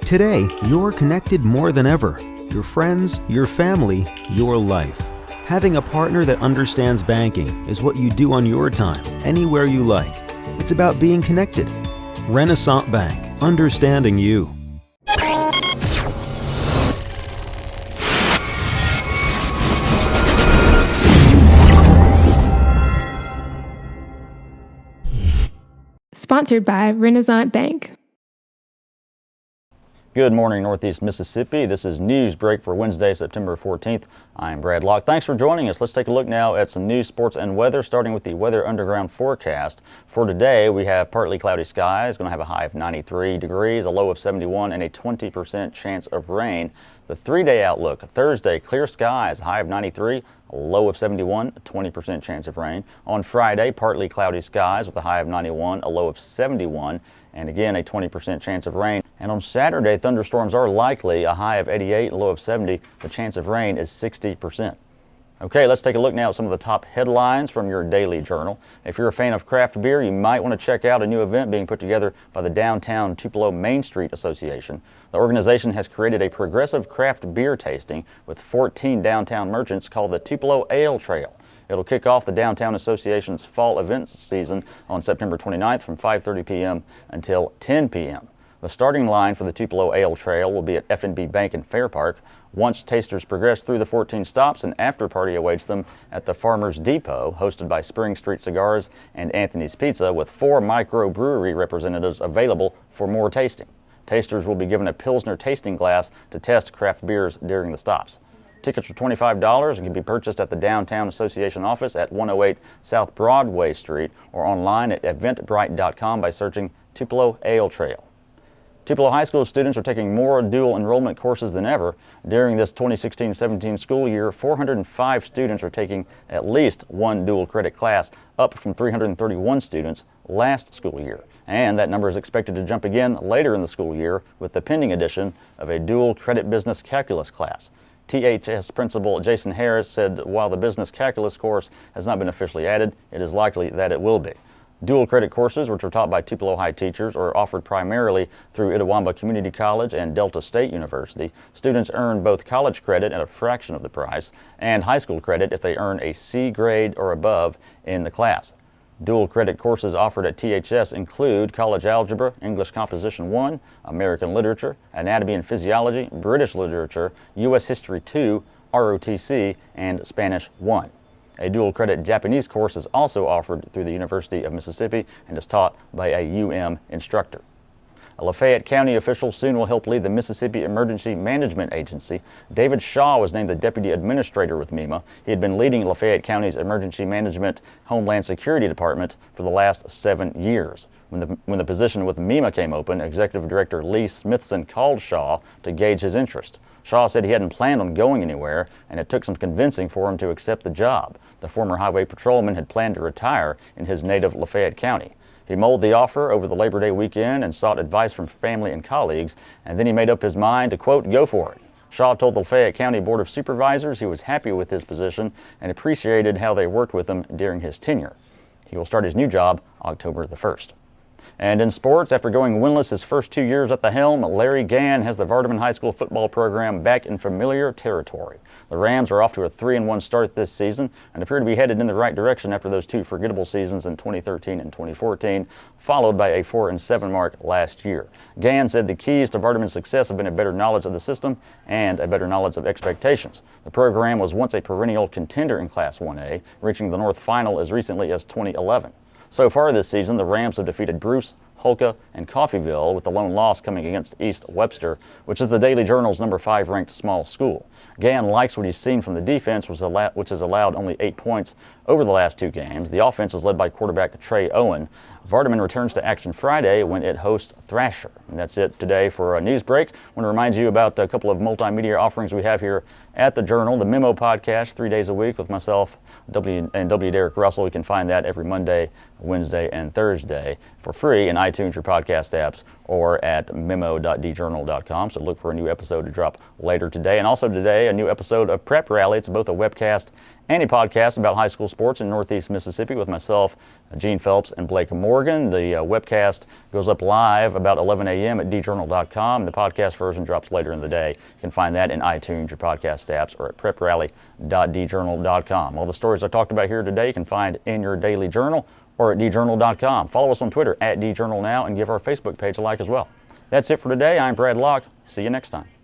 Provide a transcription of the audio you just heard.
Today, you're connected more than ever. Your friends, your family, your life. Having a partner that understands banking is what you do on your time, anywhere you like. It's about being connected. Renaissance Bank, understanding you. Sponsored by Renaissance Bank. Good morning, Northeast Mississippi. This is Newsbreak for Wednesday, September 14th. I'm Brad Locke. Thanks for joining us. Let's take a look now at some news, sports, and weather, starting with the Weather Underground forecast. For today, we have partly cloudy skies, going to have a high of 93 degrees, a low of 71, and a 20% chance of rain. The three-day outlook: Thursday, clear skies, high of 93, a low of 71, a 20% chance of rain. On Friday, partly cloudy skies with a high of 91, a low of 71, and again a 20% chance of rain. And on Saturday, thunderstorms are likely, a high of 88, a low of 70. The chance of rain is 60%. Okay, let's take a look now at some of the top headlines from your Daily Journal. If you're a fan of craft beer, you might want to check out a new event being put together by the Downtown Tupelo Main Street Association. The organization has created a progressive craft beer tasting with 14 downtown merchants called the Tupelo Ale Trail. It'll kick off the Downtown Association's fall events season on September 29th from 5:30 p.m. until 10 p.m. The starting line for the Tupelo Ale Trail will be at F&B Bank in Fair Park. Once tasters progress through the 14 stops, an after-party awaits them at the Farmers Depot, hosted by Spring Street Cigars and Anthony's Pizza, with 4 microbrewery representatives available for more tasting. Tasters will be given a Pilsner tasting glass to test craft beers during the stops. Tickets are $25 and can be purchased at the Downtown Association office at 108 South Broadway Street or online at eventbrite.com by searching Tupelo Ale Trail. Tupelo High School students are taking more dual enrollment courses than ever. During this 2016-17 school year, 405 students are taking at least one dual credit class, up from 331 students last school year. And that number is expected to jump again later in the school year with the pending addition of a dual credit business calculus class. THS Principal Jason Harris said while the business calculus course has not been officially added, it is likely that it will be. Dual credit courses, which are taught by Tupelo High teachers, are offered primarily through Itawamba Community College and Delta State University. Students earn both college credit at a fraction of the price and high school credit if they earn a C grade or above in the class. Dual credit courses offered at THS include college algebra, English composition 1, American literature, anatomy and physiology, British literature, U.S. history 2, ROTC, and Spanish 1. A dual credit Japanese course is also offered through the University of Mississippi and is taught by a UM instructor. A Lafayette County official soon will help lead the Mississippi Emergency Management Agency. David Shaw was named the Deputy Administrator with MEMA. He had been leading Lafayette County's Emergency Management Homeland Security Department for the last 7 years. When the position with MEMA came open, Executive Director Lee Smithson called Shaw to gauge his interest. Shaw said he hadn't planned on going anywhere, and it took some convincing for him to accept the job. The former highway patrolman had planned to retire in his native Lafayette County. He mulled the offer over the Labor Day weekend and sought advice from family and colleagues, and then he made up his mind to, quote, go for it. Shaw told the Lafayette County Board of Supervisors he was happy with his position and appreciated how they worked with him during his tenure. He will start his new job October the 1st. And in sports, after going winless his first 2 years at the helm, Larry Gann has the Vardaman High School football program back in familiar territory. The Rams are off to a 3-1 start this season and appear to be headed in the right direction after those 2 forgettable seasons in 2013 and 2014, followed by a 4-7 mark last year. Gann said the keys to Vardaman's success have been a better knowledge of the system and a better knowledge of expectations. The program was once a perennial contender in Class 1A, reaching the North Final as recently as 2011. So far this season, the Rams have defeated Bruce, Holka, and Coffeyville, with the lone loss coming against East Webster, which is the Daily Journal's number 5 ranked small school. Gann likes what he's seen from the defense, which has allowed only 8 points over the last 2 games. The offense is led by quarterback Trey Owen. Vardaman returns to action Friday when it hosts Thrasher. And that's it today for a Newsbreak. I want to remind you about a couple of multimedia offerings we have here at the Journal. The Memo podcast, 3 days a week with myself and W. Derek Russell. You can find that every Monday, Wednesday, and Thursday for free in iTunes, your podcast apps, or at memo.djournal.com. So look for a new episode to drop later today. And also today, a new episode of Prep Rally. It's both a webcast and a podcast about high school sports in Northeast Mississippi with myself, Gene Phelps, and Blake Morgan. The webcast goes up live about 11 a.m. at djournal.com. The podcast version drops later in the day. You can find that in iTunes, your podcast apps, or at preprally.djournal.com. All the stories I talked about here today you can find in your Daily Journal or at djournal.com. Follow us on Twitter at djournalnow and give our Facebook page a like as well. That's it for today. I'm Brad Locke. See you next time.